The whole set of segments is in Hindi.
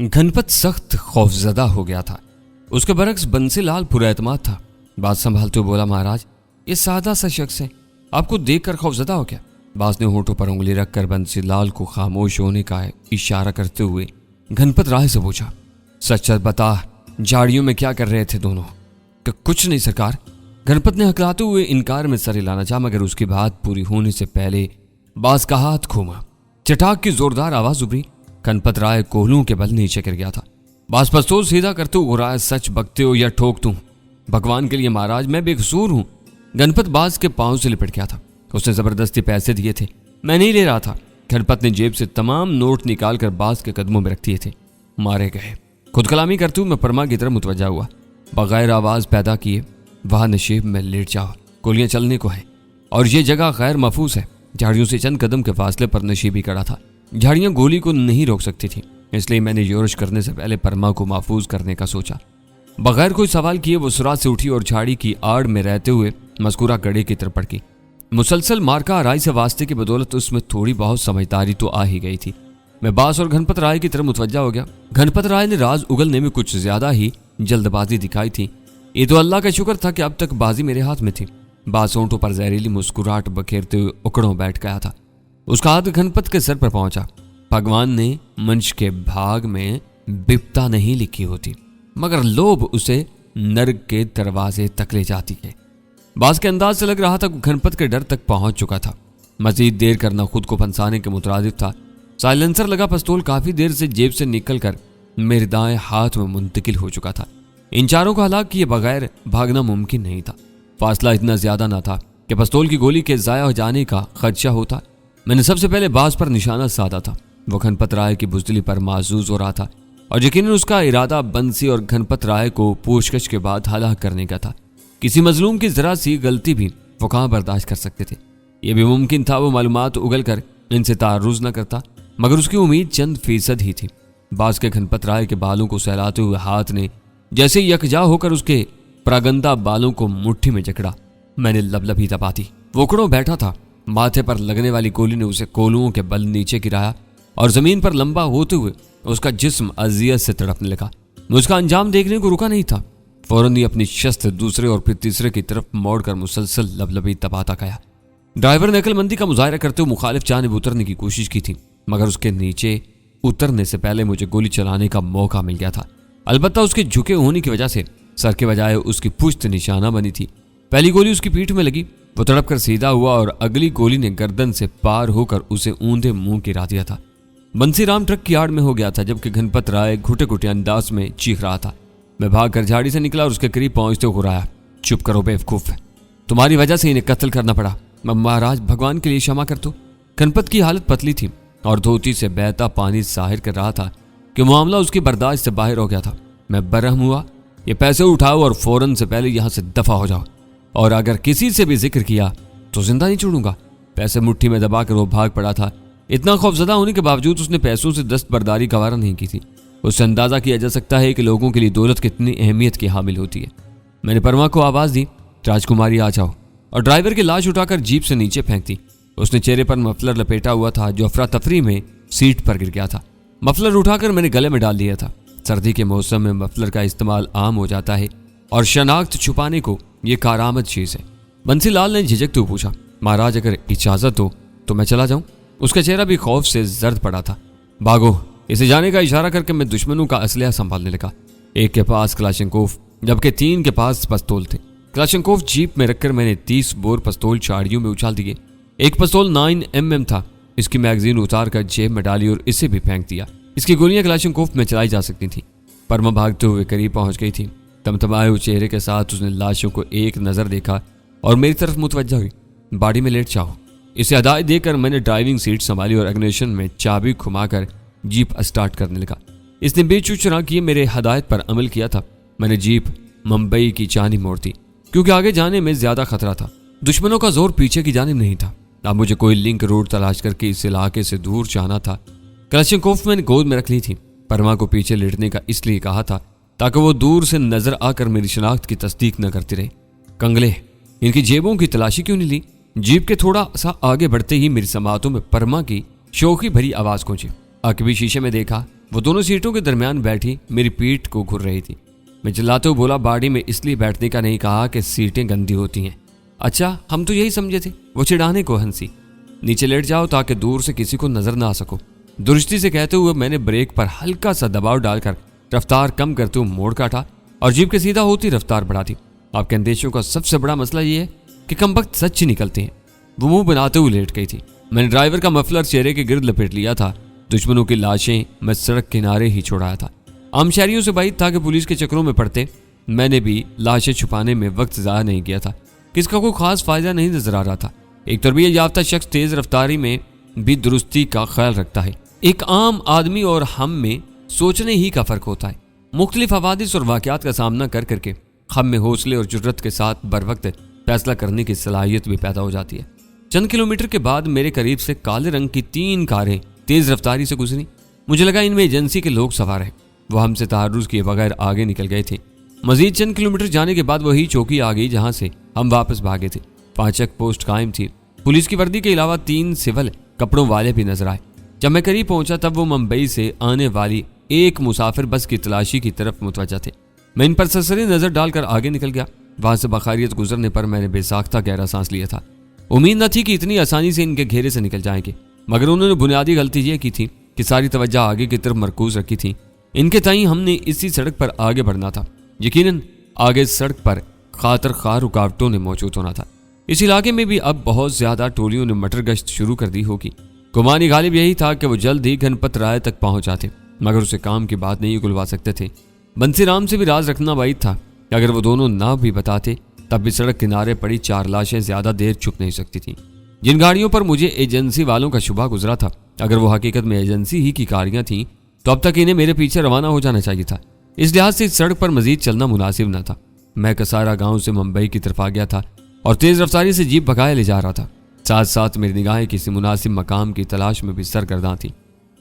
घनपत सख्त खौफजदा हो गया था। उसके बरक्स बंसीलाल पुरएतमाद था। बात संभालते हुए बोला, महाराज ये सादा सा शख्स है, आपको देखकर खौफजदा हो गया। बास ने होठों पर उंगली रखकर बंसीलाल को खामोश होने का इशारा करते हुए घनपत राय से पूछा, सच बता, झाड़ियों में क्या कर रहे थे दोनों? कुछ नहीं सरकार। घनपत ने हकलाते हुए इनकार में सर हिलाना चाहा, मगर उसकी बात पूरी होने से पहले बास का हाथ घूमा। चटाक की जोरदार आवाज उभरी। घनपत राय कोहलू के बल नीचे गिर गया था। बास पिस्तौल सीधा करते हुए राय, सच बकते हो या ठोक दूं? भगवान के लिए महाराज, मैं बेकसूर हूं। घनपत बास के पांव से लिपट गया था। उसने जबरदस्ती पैसे दिए थे, मैं नहीं ले रहा था। घनपत ने जेब से तमाम नोट निकालकर बास के कदमों में रख दिए थे। मारे गए। खुद कलामी करते हुए मैं परमा की तरफ मुतवज्जा हुआ। बगैर आवाज पैदा किए, वहां नशीब में लेट जाओ, गोलियां चलने को है और ये जगह गैर महफूज है। झाड़ियों से चंद कदम के फासले पर नशीबी खड़ा था। झाड़ियां गोली को नहीं रोक सकती थी, इसलिए मैंने योरश करने से पहले परमा को महफूज करने का सोचा। बगैर कोई सवाल किए वो सुरात से उठी और झाड़ी की आड़ में रहते हुए मस्कुरा गड़े की तरफ पड़की। मुसलसल मार्का आराई से वास्ते की बदौलत उसमें थोड़ी बहुत समझदारी तो आ ही गई थी। मैं बास और घनपत राय की तरफ मुतवज्जा हो गया। घनपत राय ने राज उगलने में कुछ ज्यादा ही जल्दबाजी दिखाई थी। ये तो अल्लाह का शुक्र था कि अब तक बाजी मेरे हाथ में थी। बास होंठों पर जहरीली मुस्कुराहट बखेरते हुए उकड़ों बैठ गया था। उसका हाथ घनपत के सर पर पहुंचा। भगवान ने मंच के भाग में बिपता नहीं लिखी होती, मगर लोभ उसे नर्क के दरवाजे तक ले जाती है। बास के अंदाज से लग रहा था घनपत के डर तक पहुंच चुका था। मजीद देर करना खुद को फंसाने के मुतरादिफ था। साइलेंसर लगा पिस्तौल काफी देर से जेब से निकलकर मेरे दाएं हाथ में मुंतकिल हो चुका था। इन चारों को हलाक किए बगैर भागना मुमकिन नहीं था। फासला इतना ज्यादा ना था कि पिस्तौल की गोली के जाया हो जाने का खदशा होता। मैंने सबसे पहले बास पर निशाना साधा था। वो घनपत राय की बुजदिली पर महसूस हो रहा था और यकीनन उसका इरादा बंसी और घनपत राय को पूछकछ के बाद हलाक करने का था। किसी मजलूम की जरा सी गलती भी वो कहाँ बर्दाश्त कर सकते थे। यह भी मुमकिन था वो मालूमात उगल कर इनसे तारुज न करता, मगर उसकी उम्मीद चंद फीसद ही थी। बास के घनपत राय के बालों को सहलाते हुए हाथ ने जैसे यकजा होकर उसके प्रागंदा बालों को मुट्ठी में जकड़ा। मैंने लबलबी दबा दी। वो उकड़ों बैठा था। माथे पर लगने वाली गोली ने उसे कोलुओं के बल नीचे गिराया और जमीन पर लंबा होते हुए उसका जिस्म अजियत से तड़पने लगा। मैं उसका अंजाम देखने को रुका नहीं था। फौरन ही अपनी शस्त्र दूसरे और फिर तीसरे की तरफ मोड़कर मुसलसल लबलबी दबाता गया। ड्राइवर ने अक्लमंदी का मुजाहरा करते हुए मुखालिफ जानिब उतरने की कोशिश की थी, मगर उसके नीचे उतरने से पहले मुझे गोली चलाने का मौका मिल गया था। अलबत्ता उसके झुके होने की वजह से सर के बजाय उसकी पुश्त निशाना बनी थी। पहली गोली उसकी पीठ में लगी। वो तड़प कर सीधा हुआ और अगली गोली ने गर्दन से पार होकर उसे ऊंधे मुंह गिरा दिया था। बंसीराम ट्रक की आड़ में हो गया था, जबकि घनपत राय घुटे घुटे अंदाज में चीख रहा था। मैं भागकर झाड़ी से निकला और उसके करीब पहुंचते हुए घुराया, चुप करो बेवकूफ, तुम्हारी वजह से इन्हें कत्ल करना पड़ा। महाराज भगवान के लिए क्षमा कर दो। घनपत की हालत पतली थी और धोती से बहता पानी जाहिर कर रहा था कि मामला उसकी बर्दाश्त से बाहर हो गया था। मैं बरहम हुआ, ये पैसे उठाओ और फौरन से पहले यहां से दफा हो जाओ, और अगर किसी से भी जिक्र किया तो जिंदा नहीं छोड़ूंगा। पैसे मुट्ठी में दबाकर वो भाग पड़ा था। इतना खौफजदा होने के बावजूद उसने पैसों से दस्तबरदारी गवारा नहीं की थी। उससे अंदाजा किया जा सकता है कि लोगों के लिए दौलत कितनी अहमियत की हामिल होती है। मैंने परमा को आवाज दी, राजकुमारी आ जाओ, और ड्राइवर की लाश उठाकर जीप से नीचे फेंक दी। उसने चेहरे पर मफलर लपेटा हुआ था जो अफरा तफरी में सीट पर गिर गया था। मफलर उठाकर मैंने गले में डाल दिया था। सर्दी के मौसम में मफलर का इस्तेमाल आम हो जाता है और शनाख्त छुपाने को यह कारामद चीज है। बंसीलाल ने झिझकते हुए पूछा, महाराज अगर इजाजत हो तो मैं चला जाऊं? उसका चेहरा भी खौफ से जर्द पड़ा था। भागो, इसे जाने का इशारा करके मैं दुश्मनों का असलहा संभालने लगा। एक के पास क्लाशनकोफ जबकि 3 के पास पिस्तौल थे। क्लाशनकोफ जीप में रखकर मैंने 30 बोर पिस्तौल झाड़ियों में उछाल दिए। एक पिस्तौल 9mm था। इसकी मैगजीन उतार कर जेब में डाली और इसे भी फेंक दिया। इसकी गोलियां क्लाशनकोफ में चलाई जा सकती थी। परमा भागते हुए करीब पहुंच गई थी। तमतमाए हुए चेहरे के साथ उसने लाशों को एक नजर देखा और मेरी तरफ मुतवज्जा हुई। बाड़ी में लेट जाओ। इसे हदायत देकर मैंने ड्राइविंग सीट संभाली और इग्निशन में चाबी घुमाकर जीप स्टार्ट करने लगा। इसने बेचूच ना किए मेरे हदायत पर अमल किया था। मैंने जीप मुंबई की जानिब मोड़ दी, क्योंकि आगे जाने में ज्यादा खतरा था। दुश्मनों का जोर पीछे की जानिब नहीं था। अब मुझे कोई लिंक रोड तलाश करके इस इलाके से दूर जाना था। क्लाशनकोफ मैंने गोद में रख ली थी। परमा को पीछे लेटने का इसलिए कहा था ताकि वो दूर से नजर आकर मेरी शनाख्त की तस्दीक न करती रहे। कंगले, इनकी जेबों की तलाशी क्यों नहीं ली? जीप के थोड़ा सा आगे बढ़ते ही मेरी समातों में परमा की शौकी भरी आवाज गूंजी, अकबी शीशे में देखा, वो दोनों सीटों के दरमियान बैठी मेरी पीठ को घुर रही थी। मैं चिल्लाते हुए बोला, बाड़ी में इसलिए बैठने का नहीं कहा कि सीटें गंदी होती हैं। अच्छा, हम तो यही समझे थे। वो चिढ़ाने को हंसी। नीचे लेट जाओ ताकि दूर से किसी को नजर ना आ सको। दुरुस्ती से कहते हुए मैंने ब्रेक पर हल्का सा दबाव डालकर रफ्तार कम करते हुए मोड़ काटा और जीप के सीधा होती रफ्तार बढ़ा दी। आपके अंदेशों का सबसे बड़ा मसला ये है कि कमबख्त सच ही निकलते हैं। वो मुंह बनाते हुए लेट गई थी। मैंने ड्राइवर का मफलर चेहरे के गिर्द लपेट लिया था। दुश्मनों की लाशें मैं सड़क किनारे ही छोड़ाया था। आम शहरियों से बाइक था कि पुलिस के चक्रों में पड़ते मैंने भी लाशें छुपाने में वक्त ज़ाया नहीं किया था। किसका कोई खास फायदा नहीं नजर आ रहा था। एक तरबियत याफ्ता शख्स तेज रफ्तारी में भी दुरुस्ती का ख्याल रखता है। एक आम आदमी और हम में सोचने ही का फर्क होता है। मुख्तलिफ हवादिस और वाक़यात का सामना कर करके हम में हौसले और जुर्रत के साथ बर वक्त फैसला करने की सलाहियत भी पैदा हो जाती है। चंद किलोमीटर के बाद मेरे करीब से काले रंग की 3 कारें तेज रफ्तारी से गुजरी। मुझे लगा इनमें एजेंसी के लोग सवार हैं। वो हमसे तारुज़ किए बगैर आगे निकल गए थे। मजीद चंद किलोमीटर जाने के बाद वही चौकी आ गई जहां से हम वापस भागे थे। 5 चेक पोस्ट कायम थी। पुलिस की वर्दी के अलावा 3 सिविल कपड़ों वाले भी नजर आए। जब मैं करीब पहुंचा तब वो मुंबई से आने वाली एक मुसाफिर बस की तलाशी की तरफ मुतवज्जा थे। मैं इन पर सरसरी नजर डालकर आगे निकल गया। वहां से बखारियत गुजरने पर मैंने बेसाख्ता गहरा सांस लिया था। उम्मीद न थी कि इतनी आसानी से इनके घेरे से निकल जाएंगे, मगर उन्होंने बुनियादी गलती यह की थी कि सारी तवज्जो आगे की तरफ मरकूज रखी थी। इनके ताईं हमने इसी सड़क पर आगे बढ़ना था। यकीनन आगे सड़क पर खातर खा रुकावटों ने मौजूद होना था। इस इलाके में भी अब बहुत ज्यादा टोलियों ने मटर गश्त शुरू कर दी होगी। गुमानी गालिब यही था कि वो जल्द ही घनपत राय तक पहुंच जाते, मगर उसे काम की बात नहीं उगलवा सकते थे। बंसीराम से भी राज रखना वाइद था कि अगर वो दोनों ना भी बताते तब भी सड़क किनारे पड़ी 4 लाशें ज्यादा देर छुप नहीं सकती थी। जिन गाड़ियों पर मुझे एजेंसी वालों का शुबा गुजरा था, अगर वो हकीकत में एजेंसी ही की गाड़ियां थीं तो अब तक इन्हें मेरे पीछे रवाना हो जाना चाहिए था। इस लिहाज से इस सड़क पर मजीद चलना मुनासिब न था। मैं कसारा गांव से मुंबई की तरफ आ गया था और तेज रफ्तारी से जीप भगाए ले जा रहा था। साथ साथ मेरी निगाहें किसी मुनासिब मकाम की तलाश में भी सरगर्दां थी।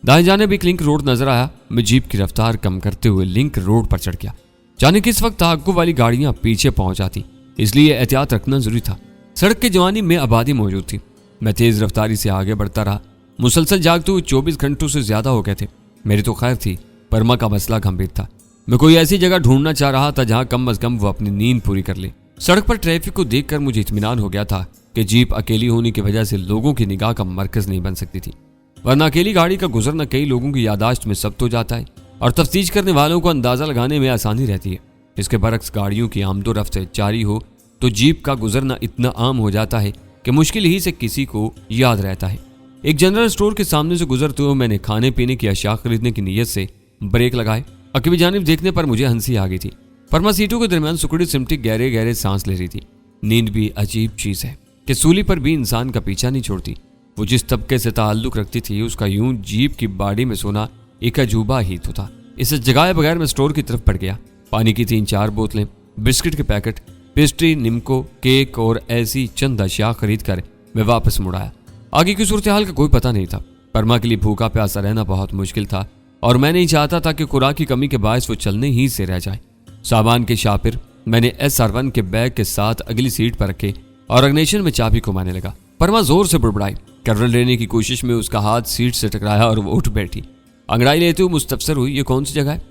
दाएं जाने भी एक लिंक रोड नजर आया। मैं जीप की रफ्तार कम करते हुए लिंक रोड पर चढ़ गया। जाने किस वक्त ताक्कुब वाली गाड़ियां पीछे पहुंच जाती, इसलिए एहतियात रखना जरूरी था। सड़क के जवानी में आबादी मौजूद थी। मैं तेज रफ्तारी से आगे बढ़ता रहा। मुसलसल जागते हुए 24 घंटों से ज्यादा हो गए थे। मेरी तो खैर थी, परमा का मसला गंभीर था। मैं कोई ऐसी जगह ढूंढना चाह रहा था जहां कम अज कम वो अपनी नींद पूरी कर ले। सड़क पर ट्रैफिक को देखकर मुझे इत्मीनान हो गया था कि जीप अकेली होने की वजह से लोगों की निगाह का मरकज नहीं बन सकती थी, वरना अकेली गाड़ी का गुजरना कई लोगों की यादाश्त में सब्त हो जाता है और तफ्तीश करने वालों को अंदाजा लगाने में आसानी रहती है। इसके बरक्स गाड़ियों की आमदोरफ्त जारी हो तो जीप का गुजरना इतना आम हो जाता है कि मुश्किल ही से किसी को याद रहता है। एक जनरल स्टोर के सामने से गुजरते हुए मैंने खाने पीने की अशिया खरीदने की नीयत से ब्रेक लगाए। अकबी जानिब देखने पर मुझे हंसी आ गई थी। परमा सीटों के दरमियान सुकड़ी सिमटी गहरे गहरे सांस ले रही थी। नींद भी अजीब चीज है कि सूली पर भी इंसान का पीछा नहीं छोड़ती। वो जिस तबके से ताल्लुक रखती थी उसका यूं जीप की बाड़ी में सोना एक अजूबा ही तो था। इसे जगाए बगैर मैं स्टोर की तरफ बढ़ गया। पानी की 3-4 बोतलें, बिस्किट के पैकेट, पेस्ट्री, निमको, केक और ऐसी चंद अशिया खरीद कर मैं वापस मुड़ आया। आगे की सूरत हाल का कोई पता नहीं था। परमा के लिए भूखा प्यासा रहना बहुत मुश्किल था और मैं नहीं चाहता था कि खुराक की कमी के बायस वो चलने ही से रह जाए। सामान के शापिर मैंने SR1 के बैग के साथ अगली सीट पर रखे और अग्नेशन में चाबी घुमाने लगा। परमा जोर से बुड़बुड़ाई। कर्रल लेने की कोशिश में उसका हाथ सीट से टकराया और वो उठ बैठी। अंगड़ाई लेते हुए मुस्तफसर हुई, ये कौन सी जगह है?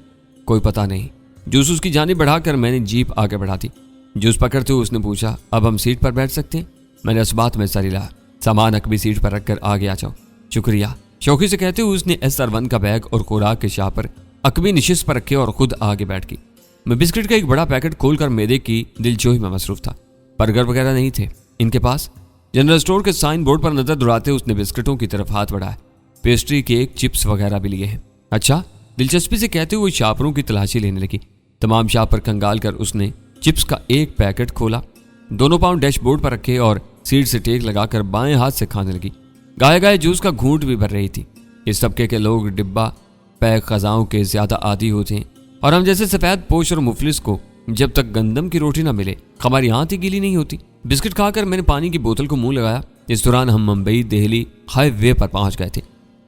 कोई पता नहीं। जूस उसकी जानिब बढ़ाकर मैंने जीप आगे बढ़ा दी। जूस पकड़ते हुए उसने पूछा, अब हम सीट पर बैठ सकते हैं? मैंने इस बात में सर हिलाया। सामान अकबी सीट पर रखकर आगे आ जाओ। शुक्रिया, शौकी से कहते हुए उसने SR1 का बैग और खुराक के शाह पर अकबी निशिस्त पर रखे और खुद आगे बैठ गई। मैं बिस्किट का एक बड़ा पैकेट खोलकर मैदे की दिलजोई में मसरूफ था। बर्गर वगैरह नहीं थे इनके पास। जनरल स्टोर के साइन बोर्ड पर नजर दुराते उसने बिस्किटों की तरफ हाथ बढ़ाया। पेस्ट्री, केक, चिप्स वगैरह भी लिए हैं। अच्छा, दिलचस्पी से कहते हुए शापरों की तलाशी लेने लगी। तमाम शाप पर कंगाल कर उसने चिप्स का एक पैकेट खोला, दोनों पाउंड डैशबोर्ड पर रखे और सीट से टेक लगाकर बाएं हाथ से खाने लगी। गाये गाये जूस का घूंट भी भर रही थी। इस तबके के लोग डिब्बा पैक ग़िज़ाओं के ज्यादा आदी होते हैं और हम जैसे सफेद पोश और मुफलिस को जब तक गंदम की रोटी ना मिले हमारी हाथ ही गीली नहीं होती। बिस्किट खाकर मैंने पानी की बोतल को मुंह लगाया। इस दौरान हम मुंबई दिल्ली हाईवे पर पहुंच गए थे।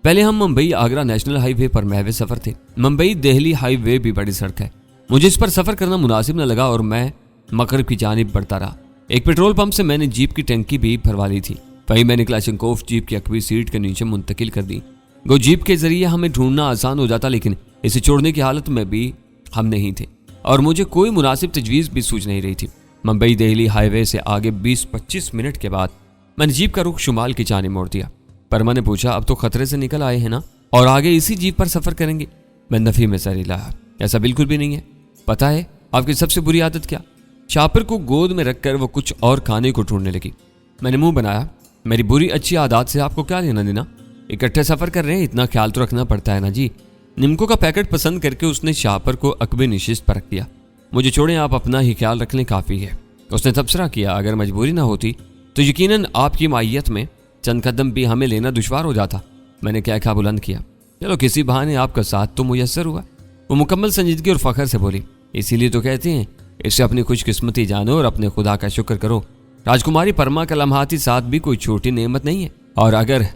पहले हम मुंबई आगरा नेशनल हाईवे पर महवे सफर थे। मुंबई दिल्ली हाईवे भी बड़ी सड़क है। मुझे इस पर सफर करना मुनासिब न लगा और मैं मगरिब की जानिब बढ़ता रहा। एक पेट्रोल पंप से मैंने जीप की टंकी भी भरवा ली थी। वहीं मैंने क्लाशनकोफ जीप की अकबी सीट के नीचे मुंतकिल कर दी। गो जीप के जरिए हमें ढूंढना आसान हो जाता, लेकिन इसे छोड़ने की हालत में भी हम नहीं थे और मुझे कोई मुनासिब तजवीज़ भी सूझ नहीं रही थी। मुंबई दिल्ली हाईवे से आगे 20-25 मिनट के बाद मैंने जीप का रुख शुमाल की जानिब मोड़ दिया। परमा ने पूछा, अब तो खतरे से निकल आए हैं ना, और आगे इसी जीप पर सफर करेंगे? मैं नफी में सर हिलाया। ऐसा बिल्कुल भी नहीं है। पता है आपकी सबसे बुरी आदत क्या? शापर को गोद में रखकर वो कुछ और खाने को ढूंढने लगी। मैंने मुंह बनाया। मेरी बुरी अच्छी आदत से आपको क्या लेना देना? इकट्ठे सफर कर रहे हैं, इतना ख्याल तो रखना पड़ता है ना जी। निम्को का पैकेट पसंद करके उसने शापर को अकबे निशिस्त पर रख दिया। मुझे छोड़ें, आप अपना ही ख्याल रख लें, काफ़ी है। उसने तबसरा किया, अगर मजबूरी ना होती तो यकीनन आपकी माहियत में चंद कदम भी हमें लेना दुश्वार हो जाता। मैंने क्या खा बुलंद किया। चलो किसी बहाने आपका साथ तो मुयस्सर हुआ। वो मुकम्मल संजीदगी और फखर से बोली, इसीलिए तो कहते हैं इससे अपनी खुशकिस्मती जानो और अपने खुदा का शुक्र करो। राजकुमारी परमा का लम्हाती साथ भी कोई छोटी नेमत नहीं है, और अगर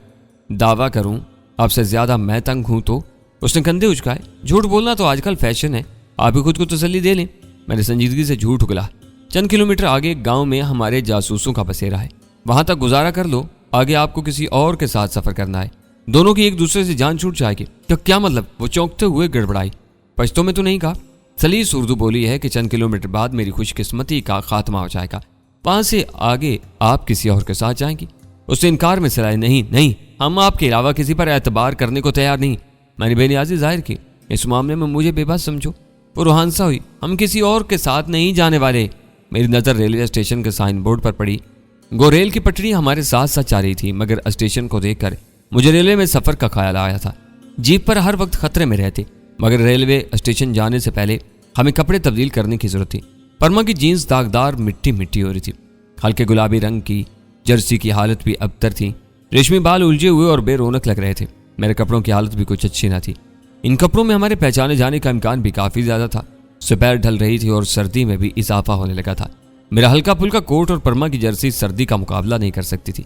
दावा करूं आपसे ज्यादा मैं तंग हूं तो। उसने कंधे उचकाए। झूठ बोलना तो आजकल फैशन है, आप भी खुद को तसल्ली दे लें। मैंने संजीदगी से झूठ उगला। चंद किलोमीटर आगे एक गांव में हमारे जासूसों का बसेरा है, वहां तक गुजारा कर लो, आगे आपको किसी और के साथ सफर करना है। दोनों की एक दूसरे से जान छूट जाएगी। तो क्या मतलब? वो चौंकते हुए गड़बड़ाई। पश्तो में तो नहीं कहा, सलीस उर्दू बोली है कि चंद किलोमीटर बाद मेरी खुशकिस्मती का खात्मा हो जाएगा, वहां से आगे आप किसी और के साथ जाएंगी। उसने इनकार में सिलाए, नहीं नहीं, हम आपके अलावा किसी पर एतबार करने को तैयार नहीं। मैंने बेनियाजी जाहिर की, इस मामले में मुझे बेबस समझो। वो रुहानसा हुई, हम किसी और के साथ नहीं जाने वाले। मेरी नज़र रेलवे स्टेशन के साइन बोर्ड पर पड़ी। गो रेल की पटरी हमारे साथ साथ जा रही थी, मगर स्टेशन को देखकर मुझे रेलवे में सफर का ख्याल आया था। जीप पर हर वक्त खतरे में रहते, मगर रेलवे स्टेशन जाने से पहले हमें कपड़े तब्दील करने की जरूरत थी। परमा की जीन्स दागदार मिट्टी मिट्टी हो रही थी। हल्के गुलाबी रंग की जर्सी की हालत भी अबतर थी। रेशमी बाल उलझे हुए और बेरौनक लग रहे थे। मेरे कपड़ों की हालत भी कुछ अच्छी न थी। इन कपड़ों में हमारे पहचाने जाने का इम्कान भी काफ़ी ज़्यादा था। दोपहर ढल रही थी और सर्दी में भी इजाफा होने लगा था। मेरा हल्का फुल्का कोट और परमा की जर्सी सर्दी का मुकाबला नहीं कर सकती थी।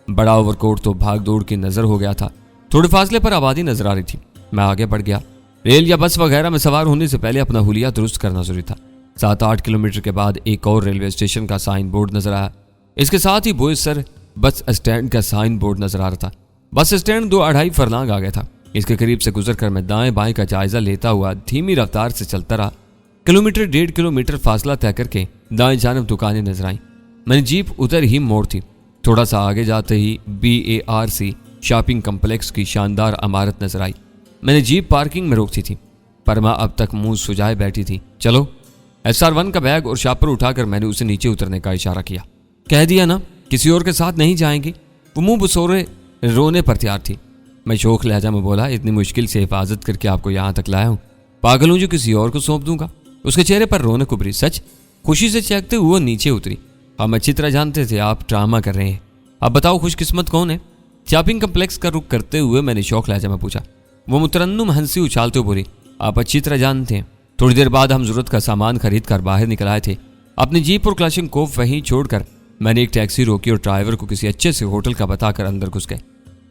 बड़ा ओवरकोट तो भाग दौड़ की नज़र हो गया था। थोड़े फासले पर आबादी नजर आ रही थी। मैं आगे बढ़ गया। रेल या बस वगैरह में सवार होने से पहले अपना हुलिया दुरुस्त करना जरूरी था। 7-8 किलोमीटर के बाद एक और रेलवे स्टेशन का साइन बोर्ड नजर आया। इसके साथ ही बोईसर बस स्टैंड का साइन बोर्ड नजर आ रहा था। बस स्टैंड 2-2.5 फरलांग आ गया था। इसके करीब से गुजरकर मैं दाएं बाएं का जायजा लेता हुआ धीमी रफ्तार से चलता रहा। किलोमीटर 1.5 किलोमीटर फासला तय करके दाएं जानब दुकानें नजर आईं। मैंने जीप उधर ही मोड़ थी। थोड़ा सा आगे जाते ही BARC शॉपिंग कम्प्लेक्स की शानदार इमारत नजर आई। मैंने जीप पार्किंग में रोक दी थी। परमा अब तक मुंह सुजाए बैठी थी। चलो। SR1 का बैग और शापर उठाकर मैंने उसे नीचे उतरने का इशारा किया। कह दिया ना किसी और के साथ नहीं जाएंगे। वो मुंह बसोरे रोने पर तैयार थी। मैं शोख लहजा में बोला, इतनी मुश्किल से हिफाजत करके आपको यहाँ तक लाया हूँ, पागल हूँ जो किसी और को सौंप दूंगा। उसके चेहरे पर रौनक उभरी। सच? खुशी से चहकते हुए वो नीचे उतरी। हम अच्छी तरह जानते थे आप ड्रामा कर रहे हैं। अब बताओ खुशकिस्मत कौन है? शॉपिंग कम्प्लेक्स का रुख करते हुए मैंने शौक लहजा में पूछा। वो मुतरन्नुम हंसी उछालते हुए बोली, आप अच्छी तरह जानते हैं। थोड़ी देर बाद हम जरूरत का सामान खरीद कर बाहर निकल आए थे। अपनी जीप और क्लाशिंकोफ वहीं छोड़कर मैंने एक टैक्सी रोकी और ड्राइवर को किसी अच्छे से होटल का बताकर अंदर घुस गए।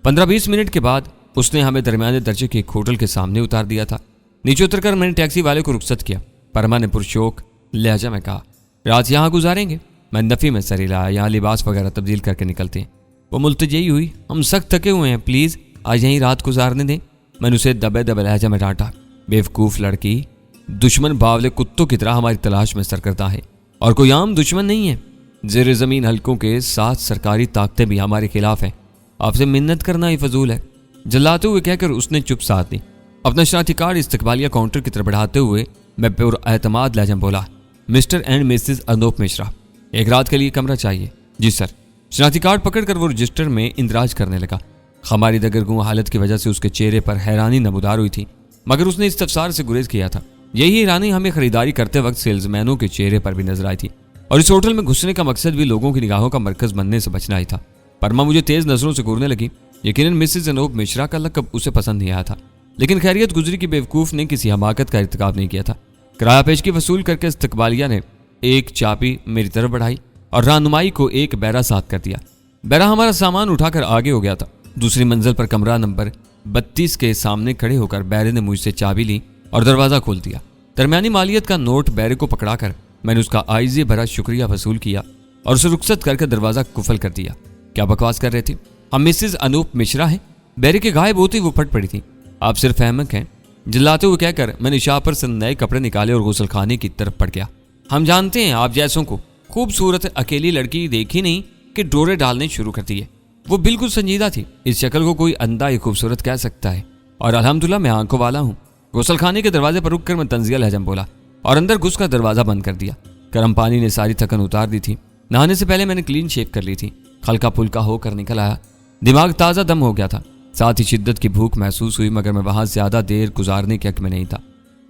15-20 मिनट के बाद उसने हमें दरमियाने दर्जे के एक होटल के सामने उतार दिया था। नीचे उतरकर मैंने टैक्सी वाले को रुखसत किया। परमा ने पुरशोक लहजा में कहा, रात यहाँ गुजारेंगे? मैं नफी में सर हिलाया, यहाँ लिबास वगैरह तब्दील करके निकलते हैं। वो मुल्तजई हुई, हम सख्त थके हुए हैं, प्लीज़ आज यहीं रात गुजारने दें। मैंने उसे दबे दबे लहजा में डांटा। बेवकूफ़ लड़की, दुश्मन बावले कुत्तों की तरह हमारी तलाश में सरकर्दा है और कोई आम दुश्मन नहीं है। ज़ेर ज़मीन हल्कों के साथ सरकारी ताकतें भी हमारे खिलाफ हैं। आपसे मिन्नत करना ही फजूल है। जलाते हुए कहकर उसने चुप साथ दी। अपना शनाख्ती कार्ड इस्तकबालिया काउंटर की तरफ बढ़ाते हुए मैं पुरएतमाद लहजा में बोला, mister and missus Anoop Mishra, एक रात के लिए कमरा चाहिए। जी सर। शनाख्ती कार्ड पकड़कर वो रजिस्टर में इंदराज करने लगा। हमारी दगरगुं हालत की वजह से उसके चेहरे पर हैरानी नमूदार हुई थी, मगर उसने इस्तफसार से गुरेज किया था। यही हैरानी हमें खरीदारी करते वक्त सेल्समैनों के चेहरे पर भी नजर आई थी। और इस होटल में घुसने का मकसद भी लोगों की निगाहों का मरकज बनने से बचना ही था। परमा मुझे तेज नजरों से घूरने लगी। यकीनन मिसेस अनूप मिश्रा का लक़ब उसे पसंद नहीं आया था, लेकिन खैरियत गुजरी कि बेवकूफ़ ने किसी हमाकत का इर्तिकाब नहीं किया था। किराया पेशगी वसूल करके इस्तकबालिया ने एक चाबी मेरी तरफ बढ़ाई और रहनुमाई को एक बैरा साथ कर दिया। बैरा हमारा सामान उठाकर आगे हो गया था। दूसरी मंजिल पर कमरा नंबर 32 के सामने खड़े होकर बैरे ने मुझसे चाबी ली और दरवाज़ा खोल दिया। दरमियानी मालियत का नोट बैरे को पकड़ाकर मैंने उसका आइज़े भरा शुक्रिया वसूल किया और उसे रुखसत करके दरवाज़ा कुफल कर दिया। क्या बकवास कर रहे थे? हम मिसेस अनूप मिश्रा हैं? बैरी के गायब होते ही वो फट पड़ी थी। आप सिर्फ अहमक हैं, चिल्लाते हुए कहकर मैंने शाह पर से नए कपड़े निकाले और गुसलखाने की तरफ बढ़ गया। हम जानते हैं आप जैसों को खूबसूरत अकेली लड़की देखी नहीं कि डोरे डालने शुरू कर दिए। वो बिल्कुल संजीदा थी। इस शक्ल को कोई अंधा ही खूबसूरत कह सकता है। और अल्हम्दुलिल्लाह मैं आंखों वाला हूँ। गुसलखाने के दरवाजे पर रुककर मैं तंजिया लहजा बोला और अंदर घुसकर दरवाजा बंद कर दिया। गर्म पानी ने सारी थकन उतार दी थी। नहाने से पहले मैंने क्लीन शेव कर ली थी। हल्का फुल्का होकर निकल आया। दिमाग ताज़ा दम हो गया था। साथ ही शिद्दत की भूख महसूस हुई, मगर मैं वहां ज्यादा देर गुजारने के हक में नहीं था।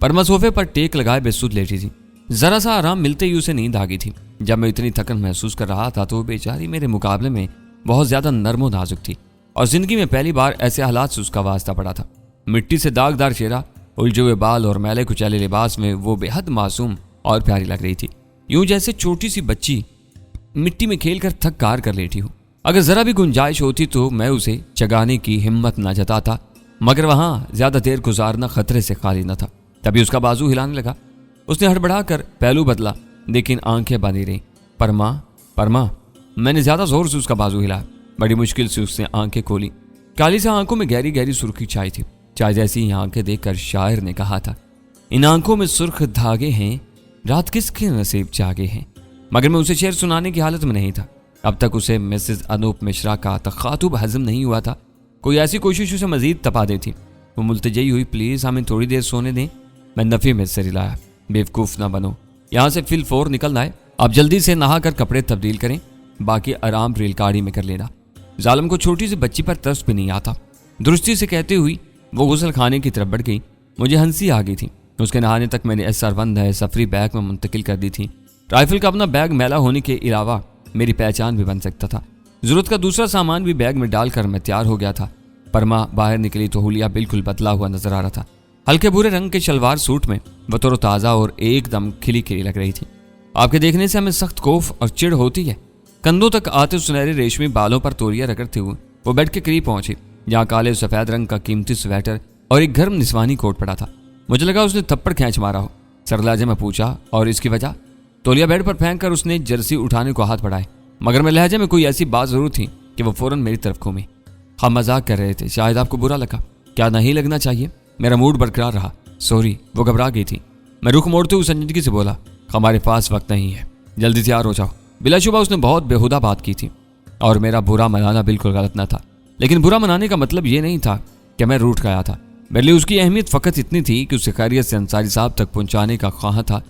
परमा सोफे पर टेक लगाए बेसुध लेटी थी। जरा सा आराम मिलते ही उसे नींद आ गई थी। जब मैं इतनी थकन महसूस कर रहा था तो वो बेचारी मेरे मुकाबले में बहुत ज्यादा नर्म और नाजुक थी और जिंदगी में पहली बार ऐसे हालात से उसका वास्ता पड़ा था। मिट्टी से दागदार चेहरा, उलझे हुए बाल और मैले कुचैले लिबास में वो बेहद मासूम और प्यारी लग रही थी, यूं जैसे छोटी सी बच्ची मिट्टी में खेलकर थक कार कर लेटी हो। अगर जरा भी गुंजाइश होती तो मैं उसे जगाने की हिम्मत न जताता, मगर वहां ज्यादा देर गुजारना खतरे से खाली न था। तभी उसका बाजू हिलाने लगा। उसने हड़बड़ाकर पहलू बदला, लेकिन आंखें बंदी रहीं। परमा, परमा। मैंने ज्यादा जोर से उसका बाजू हिलाया। बड़ी मुश्किल से उसने आंखें खोली। काली से आंखों में गहरी गहरी सुर्खी छाई थी। चाय जैसी ही आंखें देखकर शायर ने कहा था, इन आंखों में सुर्ख धागे हैं, रात किसके नसीब जागे हैं। मगर मैं उसे शेर सुनाने की हालत में नहीं था। अब तक उसे मिसेस अनूप मिश्रा का तखातुब हजम नहीं हुआ था। कोई ऐसी कोशिश उसे मजीद तपा देती। वो मुल्तजई हुई, प्लीज हमें थोड़ी देर सोने दें। मैं नफी में से रिलाया, बेवकूफ़ ना बनो, यहाँ से फिल फोर निकलना है। आप जल्दी से नहा कर कपड़े तब्दील करें, बाकी आराम रेलगाड़ी में कर लेना। जालम को छोटी सी बच्ची पर तरस भी नहीं आता। दुरुस्ती से कहते हुई वो गुसल खाने की तरफ बढ़ गई। मुझे हंसी आ गई थी। उसके नहाने तक मैंने SR1 है सफरी बैग में मुंतकिल कर दी थी। राइफल का अपना बैग मैला होने के अलावा मेरी पहचान भी बन सकता था। जरूरत का दूसरा सामान भी बैग में डालकर मैं तैयार हो गया था। परमा बाहर निकली तो हुलिया बिल्कुल बदला हुआ नजर आ रहा था। हल्के भूरे रंग के शलवार सूट में वह तरोताज़ा और एकदम खिली खिली लग रही थी। आपके देखने से हमें सख्त खौफ और चिढ़ होती है। कंधों तक आते सुनहरे रेशमी बालों पर तोलिया रगड़ते हुए वो बेड के करीब पहुंची, जहाँ काले सफेद रंग का कीमती स्वेटर और एक गर्म निस्वानी कोट पड़ा था। मुझे लगा उसने थप्पड़ खींच मारा हो। सरलाजे में पूछा, और इसकी वजह? तोलिया बेड पर फेंक कर उसने जर्सी उठाने को हाथ बढ़ाए, मगर मैं लहजे में कोई ऐसी बात जरूर थी कि वो फौरन मेरी तरफ घूमी। हम मजाक कर रहे थे, शायद आपको बुरा लगा। क्या नहीं लगना चाहिए? मेरा मूड बरकरार रहा। सॉरी। वो घबरा गई थी। मैं रुख मोड़ते हुए संजीदगी से बोला, हमारे पास वक्त नहीं है, जल्दी तैयार हो जाओ। बिलाशुबा उसने बहुत बेहुदा बात की थी और मेरा बुरा मनाना बिल्कुल गलत न था। लेकिन बुरा मनाने का मतलब ये नहीं था कि मैं रूठ गया था। मेरे लिए उसकी अहमियत फ़कत इतनी थी कि उसे खैरियत से अंसारी साहब तक पहुंचाने का ख्वाह था।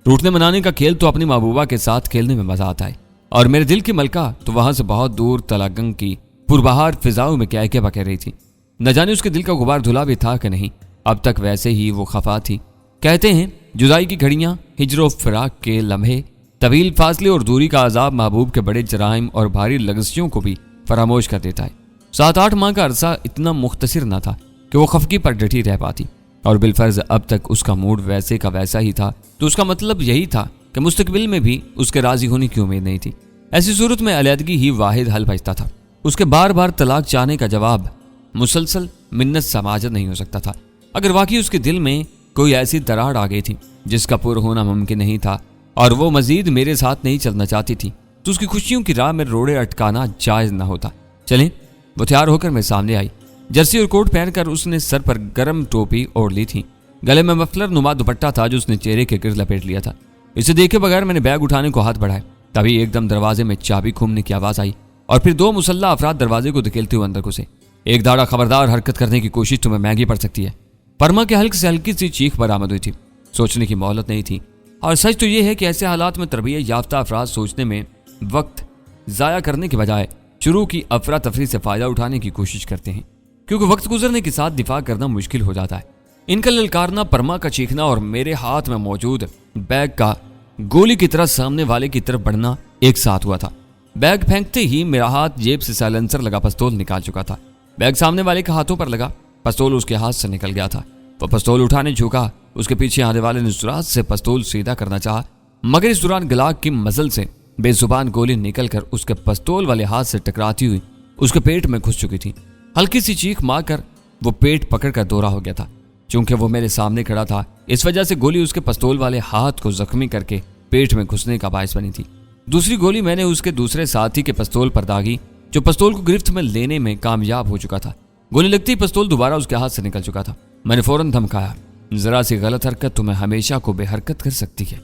रूठने मनाने का खेल तो अपनी महबूबा के साथ खेलने में मजा आता है, और मेरे दिल की मलका तो वहां से बहुत दूर तलागंग की पुरबहार फिजाओं में क्या बकह रही थी। न जाने उसके दिल का गुबार धुला भी था कि नहीं। अब तक वैसे ही वो खफा थी। कहते हैं जुदाई की घड़ियां, हिजरो फिराक के लम्हे, तवील फासले और दूरी का अजाब महबूब के बड़े जराइम और भारी लगजियों को भी फरामोश कर देता है। 7-8 माह का अरसा इतना मुख्तसर न था कि वो खफकी पर डटी रह पाती, और बिलफर्ज अब तक उसका मूड वैसे का वैसा ही था। तो उसका मतलब यही था कि मुस्तकबिल में भी उसके राजी होने की उम्मीद नहीं थी। ऐसी सूरत में अलहदगी ही वाहिद हल बचता था। उसके बार बार तलाक चाहने का जवाब मुसलसल मिन्नत समाजत नहीं हो सकता था। अगर वाकई उसके दिल में कोई ऐसी दरार आ गई थी जिसका पूरा होना मुमकिन नहीं था और वो मजीद मेरे साथ नहीं चलना चाहती थी, तो उसकी खुशियों की राह में रोड़े अटकाना जायज न होता। चलें। वो तैयार होकर मेरे सामने आई। जर्सी और कोट पहनकर उसने सर पर गर्म टोपी ओढ़ ली थी। गले में मफलर नुमा दुपट्टा था जो उसने चेहरे के गिर्द लपेट लिया था। इसे देखे बगैर मैंने बैग उठाने को हाथ बढ़ाया। तभी एकदम दरवाजे में चाबी घूमने की आवाज आई और फिर 2 मुसल्ला अफराद दरवाजे को धकेलते हुए अंदर घुसे। एक दाड़ा खबरदार हरकत करने की कोशिश तुम्हें महंगी पड़ सकती है। परमा के हल्क से हल्की सी चीख बरामद हुई थी। सोचने की मोहलत नहीं थी, और सच तो यह है कि ऐसे हालात में तरबियत याफ्ता अफराद सोचने में वक्त जाया करने के बजाय शुरू की अफरा तफरी से फायदा उठाने की कोशिश करते हैं, क्योंकि वक्त गुजरने के साथ दिफा करना मुश्किल हो जाता है। इनका ललकारना, परमा का चीखना और मेरे हाथ में मौजूद बैग का गोली की तरह सामने वाले की तरफ बढ़ना एक साथ हुआ था। बैग फेंकते ही मेरा हाथ जेब से साइलेंसर लगा पिस्तौल निकाल चुका था। बैग सामने वाले के हाथों पर लगा, पिस्तौल उसके हाथ से निकल गया था। वह पिस्तौल उठाने झुका। उसके पीछे आने वाले ने जुरात से पिस्तौल सीधा करना चाहा, मगर इस दौरान गलाक की मजल से बेजुबान गोली निकलकर उसके पिस्तौल वाले हाथ से टकराती हुई उसके पेट में घुस चुकी थी। हल्की सी चीख मारकर वो पेट पकड़कर दोहरा हो गया था। चूंकि वो मेरे सामने खड़ा था, इस वजह से गोली उसके पिस्तौल वाले हाथ को जख्मी करके पेट में घुसने का बायस बनी थी। दूसरी गोली मैंने उसके दूसरे साथी के पिस्तौल पर दागी, जो पिस्तौल को गिरफ्त में लेने में कामयाब हो चुका था। गोली लगती पिस्तौल दोबारा उसके हाथ से निकल चुका था। मैंने फौरन धमकाया, जरा सी गलत हरकत तुम्हें हमेशा को बेहरकत कर सकती है।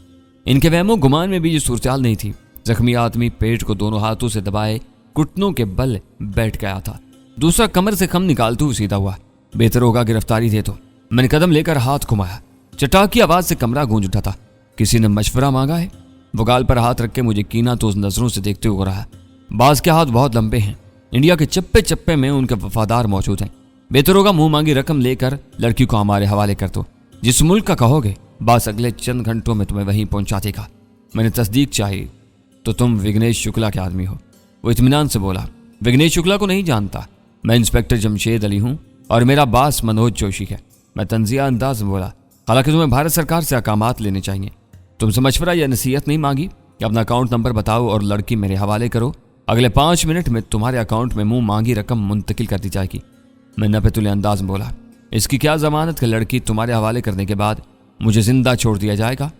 इनके वहमो गुमान में भी ये सूरताल नहीं थी। जख्मी आदमी पेट को दोनों हाथों से दबाए घुटनों के बल बैठ गया था। दूसरा कमर से खम निकालते हुए सीधा हुआ। बेहतर होगा गिरफ्तारी दे तो। मैंने कदम लेकर हाथ घुमाया। चटाक की आवाज से कमरा गूंज उठा था। किसी ने मशवरा मांगा है? वो गाल पर हाथ रख के मुझे कीना तो उस नजरों से देखते हुए रहा। बाज के हाथ बहुत लंबे हैं, इंडिया के चप्पे चप्पे में उनके वफादार मौजूद हैं। बेहतर होगा मुंह मांगी रकम लेकर लड़की को हमारे हवाले कर दो। जिस मुल्क का कहोगे बास अगले चंद घंटों में तुम्हें वहीं पहुंचा देगा। मैंने तस्दीक चाहिए तो तुम विघ्नेश शुक्ला के आदमी हो। वो इत्मीनान से बोला, विघ्नेश शुक्ला को नहीं जानता, मैं इंस्पेक्टर जमशेद अली हूँ और मेरा बास मनोज जोशी है। मैं तंजिया अंदाज में बोला, हालांकि तुम्हें भारत सरकार से अहकामात लेने चाहिए। तुमसे मशवरा या नसीहत नहीं मांगी कि अपना अकाउंट नंबर बताओ और लड़की मेरे हवाले करो। अगले 5 मिनट में तुम्हारे अकाउंट में मुंह मांगी रकम मुंतकिल कर दी जाएगी। मैं नफेतुल अंदाज में बोला, इसकी क्या जमानत कि लड़की तुम्हारे हवाले करने के बाद मुझे जिंदा छोड़ दिया जाएगा?